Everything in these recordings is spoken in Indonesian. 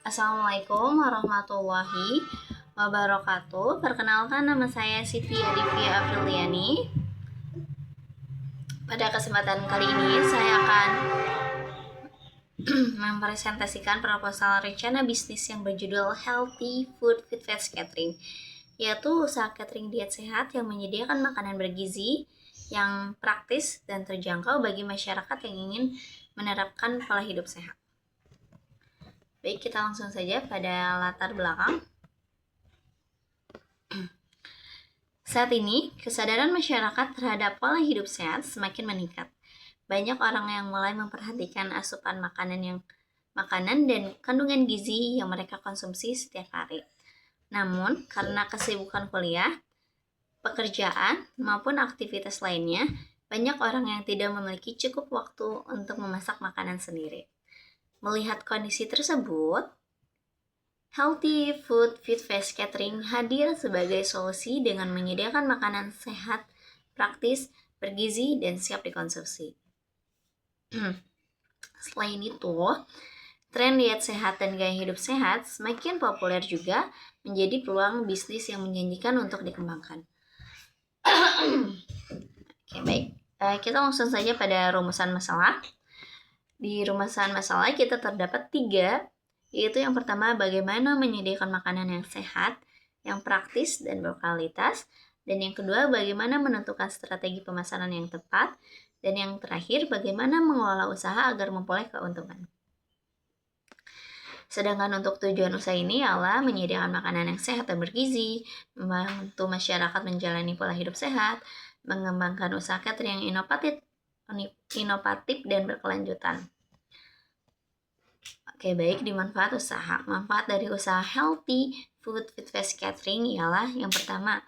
Assalamualaikum warahmatullahi wabarakatuh. Perkenalkan, nama saya Siti Adivia Apriliani. Pada kesempatan kali ini saya akan mempresentasikan proposal rencana bisnis yang berjudul Healthy Food with Fast Catering, yaitu usaha catering diet sehat yang menyediakan makanan bergizi yang praktis dan terjangkau bagi masyarakat yang ingin menerapkan pola hidup sehat. Baik, kita langsung saja pada latar belakang. Saat ini, kesadaran masyarakat terhadap pola hidup sehat semakin meningkat. Banyak orang yang mulai memperhatikan asupan makanan dan kandungan gizi yang mereka konsumsi setiap hari. Namun, karena kesibukan kuliah, pekerjaan, maupun aktivitas lainnya, banyak orang yang tidak memiliki cukup waktu untuk memasak makanan sendiri. Melihat kondisi tersebut, Healthy Food with Fast Catering hadir sebagai solusi dengan menyediakan makanan sehat, praktis, bergizi, dan siap dikonsumsi. Selain itu, tren diet sehat dan gaya hidup sehat semakin populer juga menjadi peluang bisnis yang menjanjikan untuk dikembangkan. Oke, baik. Kita langsung saja pada rumusan masalah. Di rumusan masalah kita terdapat 3, yaitu yang pertama, bagaimana menyediakan makanan yang sehat, yang praktis dan berkualitas, dan yang kedua, bagaimana menentukan strategi pemasaran yang tepat, dan yang terakhir, bagaimana mengelola usaha agar memperoleh keuntungan. Sedangkan untuk tujuan usaha ini adalah menyediakan makanan yang sehat dan bergizi, membantu masyarakat menjalani pola hidup sehat, mengembangkan usaha catering yang inovatif dan berkelanjutan. Oke, baik, di manfaat usaha. Manfaat dari usaha Healthy Food with Fast Catering ialah yang pertama,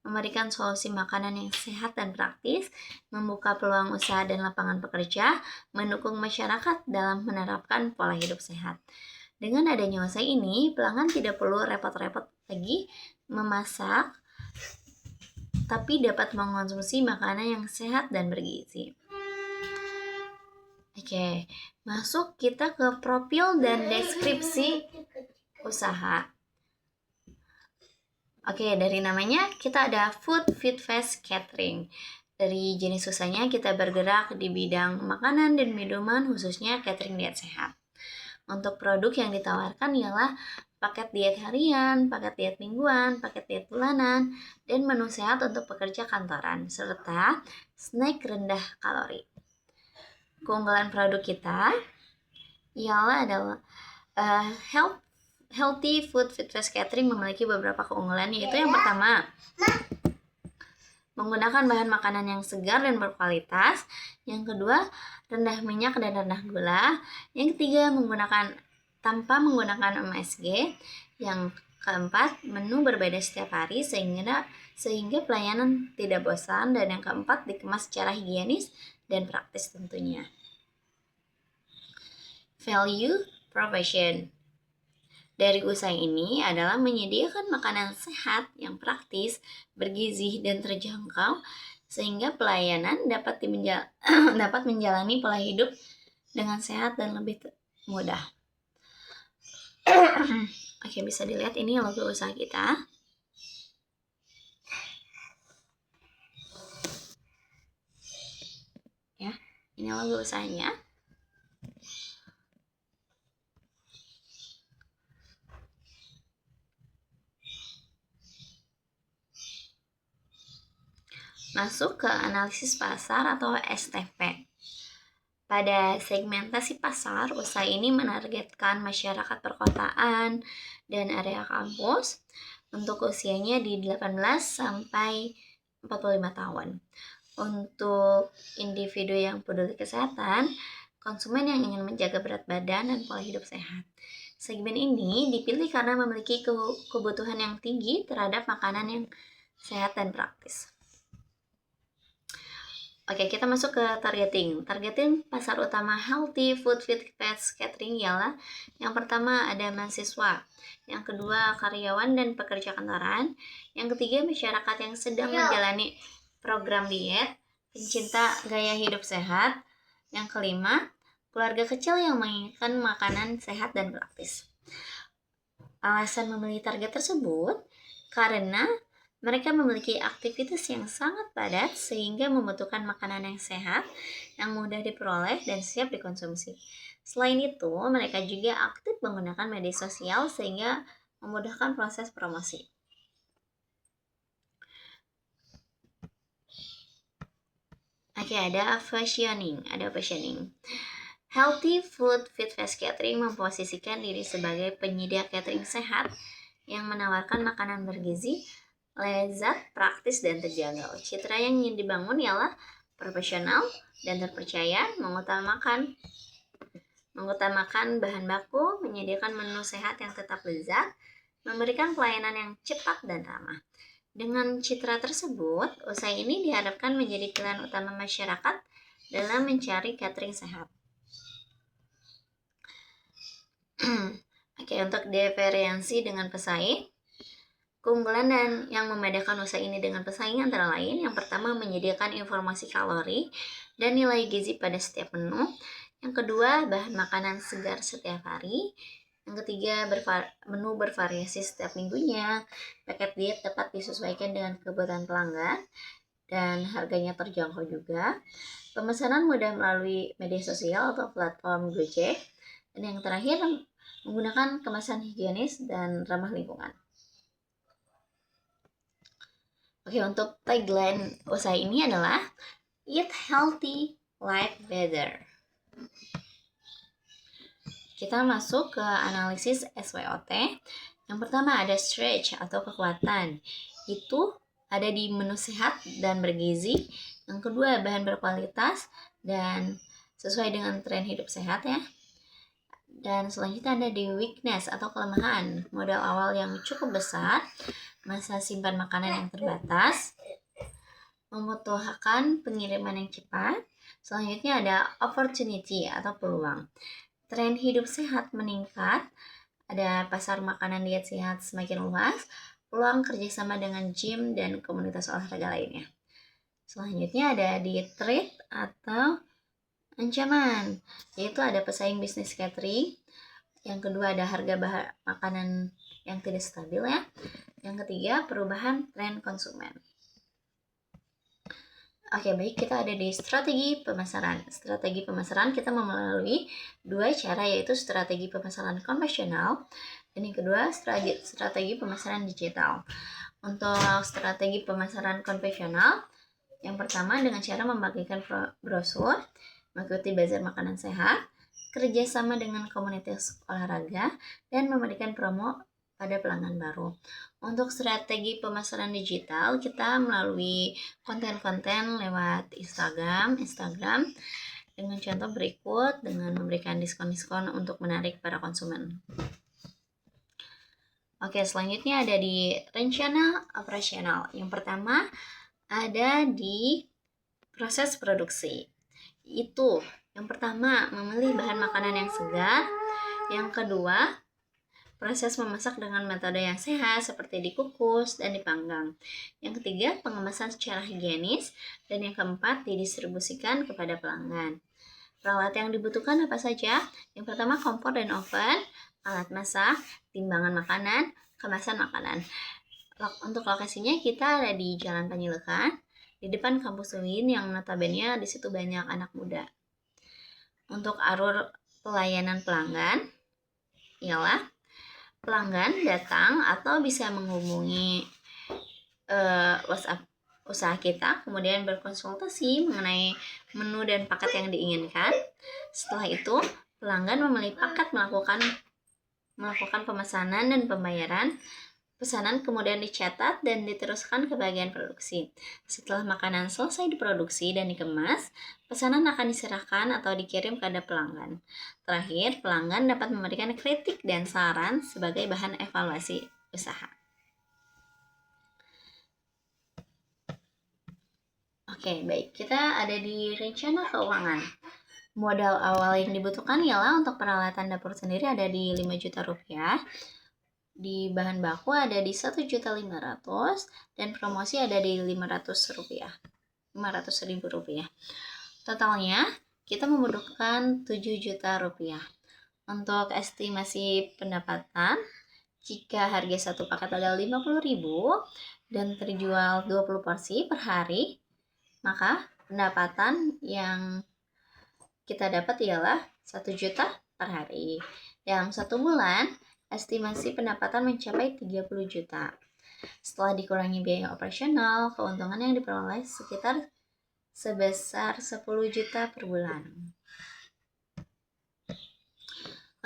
memberikan solusi makanan yang sehat dan praktis, membuka peluang usaha dan lapangan pekerja, mendukung masyarakat dalam menerapkan pola hidup sehat. Dengan adanya usaha ini, pelanggan tidak perlu repot-repot lagi memasak, tapi dapat mengonsumsi makanan yang sehat dan bergizi. Oke, masuk kita ke profil dan deskripsi usaha. Oke, dari namanya kita ada Food with Fast Catering. Dari jenis usahanya kita bergerak di bidang makanan dan minuman, khususnya catering diet sehat. Untuk produk yang ditawarkan ialah paket diet harian, paket diet mingguan, paket diet bulanan, dan menu sehat untuk pekerja kantoran, serta snack rendah kalori. Keunggulan produk kita ialah adalah Healthy Food with Fast Catering memiliki beberapa keunggulan, yaitu yang pertama, menggunakan bahan makanan yang segar dan berkualitas. Yang kedua, rendah minyak dan rendah gula. Yang ketiga, tanpa menggunakan MSG. Yang keempat, menu berbeda setiap hari sehingga pelayanan tidak bosan. Dan yang keempat, dikemas secara higienis dan praktis tentunya. Value proposition dari usaha ini adalah menyediakan makanan sehat yang praktis, bergizi, dan terjangkau sehingga pelayanan dapat menjalani pola hidup dengan sehat dan lebih mudah. Oke, bisa dilihat ini logo usaha kita. Ya, ini logo usahanya. Masuk ke analisis pasar atau STP. Pada segmentasi pasar, usaha ini menargetkan masyarakat perkotaan dan area kampus untuk usianya di 18 sampai 45 tahun. Untuk individu yang peduli kesehatan, konsumen yang ingin menjaga berat badan dan pola hidup sehat. Segmen ini dipilih karena memiliki kebutuhan yang tinggi terhadap makanan yang sehat dan praktis. Oke, kita masuk ke targeting. Targeting pasar utama Healthy Food with Fast Catering ialah yang pertama ada mahasiswa, yang kedua karyawan dan pekerja kantoran, yang ketiga masyarakat yang sedang menjalani program diet, pencinta gaya hidup sehat, yang kelima keluarga kecil yang menginginkan makanan sehat dan praktis. Alasan memilih target tersebut karena mereka memiliki aktivitas yang sangat padat sehingga membutuhkan makanan yang sehat, yang mudah diperoleh dan siap dikonsumsi. Selain itu, mereka juga aktif menggunakan media sosial sehingga memudahkan proses promosi. Oke, ada positioning. Healthy Food Fit Fast Catering memposisikan diri sebagai penyedia catering sehat yang menawarkan makanan bergizi, lezat, praktis, dan terjangkau. Citra yang ingin dibangun ialah profesional dan terpercaya, mengutamakan bahan baku, menyediakan menu sehat yang tetap lezat, memberikan pelayanan yang cepat dan ramah. Dengan citra tersebut, usaha ini diharapkan menjadi pilihan utama masyarakat dalam mencari catering sehat. Oke, untuk diferensi dengan pesaing, keunggulan dan yang membedakan usaha ini dengan pesaing antara lain, yang pertama menyediakan informasi kalori dan nilai gizi pada setiap menu. Yang kedua, bahan makanan segar setiap hari. Yang ketiga, menu bervariasi setiap minggunya. Paket diet tepat disesuaikan dengan kebutuhan pelanggan dan harganya terjangkau juga. Pemesanan mudah melalui media sosial atau platform Gojek. Dan yang terakhir, menggunakan kemasan higienis dan ramah lingkungan. Oke, untuk tagline usaha ini adalah Eat Healthy, Live Better. Kita masuk ke analisis SWOT. Yang pertama ada stretch atau kekuatan. Itu ada di menu sehat dan bergizi. Yang kedua, bahan berkualitas dan sesuai dengan tren hidup sehat ya. Dan selanjutnya ada di weakness atau kelemahan. Modal awal yang cukup besar, masa simpan makanan yang terbatas, membutuhkan pengiriman yang cepat. Selanjutnya ada opportunity atau peluang. Tren hidup sehat meningkat, ada pasar makanan diet sehat semakin luas, peluang kerjasama dengan gym dan komunitas olahraga lainnya. Selanjutnya ada di threat atau ancaman, yaitu ada pesaing bisnis catering. Yang kedua ada harga makanan yang tidak stabil ya. Yang ketiga perubahan tren konsumen. Oke, baik, kita ada di strategi pemasaran. Strategi pemasaran kita melalui dua cara, yaitu strategi pemasaran konvensional dan yang kedua strategi pemasaran digital. Untuk strategi pemasaran konvensional, yang pertama dengan cara membagikan brosur, mengikuti bazar makanan sehat, kerjasama dengan komunitas olahraga, dan memberikan promo pada pelanggan baru. Untuk strategi pemasaran digital, kita melalui konten-konten lewat Instagram dengan contoh berikut, dengan memberikan diskon-diskon untuk menarik para konsumen. Oke, selanjutnya ada di rencana operasional. Yang pertama ada di proses produksi. Itu yang pertama memilih bahan makanan yang segar. Yang kedua, proses memasak dengan metode yang sehat seperti dikukus dan dipanggang. Yang ketiga, pengemasan secara higienis. Dan yang keempat, didistribusikan kepada pelanggan. Peralatan yang dibutuhkan apa saja? Yang pertama, kompor dan oven, alat masak, timbangan makanan, kemasan makanan. Untuk lokasinya kita ada di Jalan Panjilekan, di depan kampus UIN yang notabene di situ banyak anak muda. Untuk alur pelayanan pelanggan ialah pelanggan datang atau bisa menghubungi WhatsApp usaha kita, kemudian berkonsultasi mengenai menu dan paket yang diinginkan. Setelah itu, pelanggan memilih paket, melakukan pemesanan dan pembayaran. Pesanan kemudian dicatat dan diteruskan ke bagian produksi. Setelah makanan selesai diproduksi dan dikemas, pesanan akan diserahkan atau dikirim kepada pelanggan. Terakhir, pelanggan dapat memberikan kritik dan saran sebagai bahan evaluasi usaha. Oke, baik. Kita ada di rencana keuangan. Modal awal yang dibutuhkan ialah untuk peralatan dapur sendiri ada di 5 juta rupiah. Di bahan baku ada di 1.500.000 dan promosi ada di 500.000 rupiah. Totalnya kita membutuhkan 7 juta rupiah. Untuk estimasi pendapatan, Jika harga satu paket adalah 50.000 dan terjual 20 porsi per hari, maka pendapatan yang kita dapat ialah 1 juta per hari. Dalam 1 bulan, estimasi pendapatan mencapai 30 juta. Setelah dikurangi biaya operasional, keuntungan yang diperoleh sekitar sebesar 10 juta per bulan.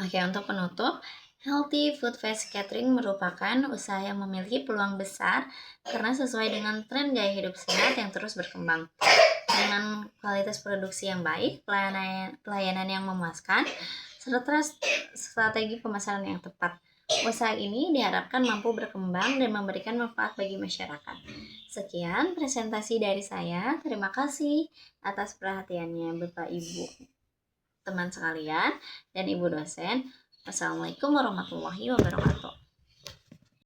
Oke, untuk penutup, Healthy Food Fast Catering merupakan usaha yang memiliki peluang besar karena sesuai dengan tren gaya hidup sehat yang terus berkembang. Dengan kualitas produksi yang baik, pelayanan yang memuaskan, serta strategi pemasaran yang tepat, usaha ini diharapkan mampu berkembang dan memberikan manfaat bagi masyarakat. Sekian presentasi dari saya. Terima kasih atas perhatiannya Bapak Ibu, teman sekalian, dan Ibu dosen. Wassalamualaikum warahmatullahi wabarakatuh.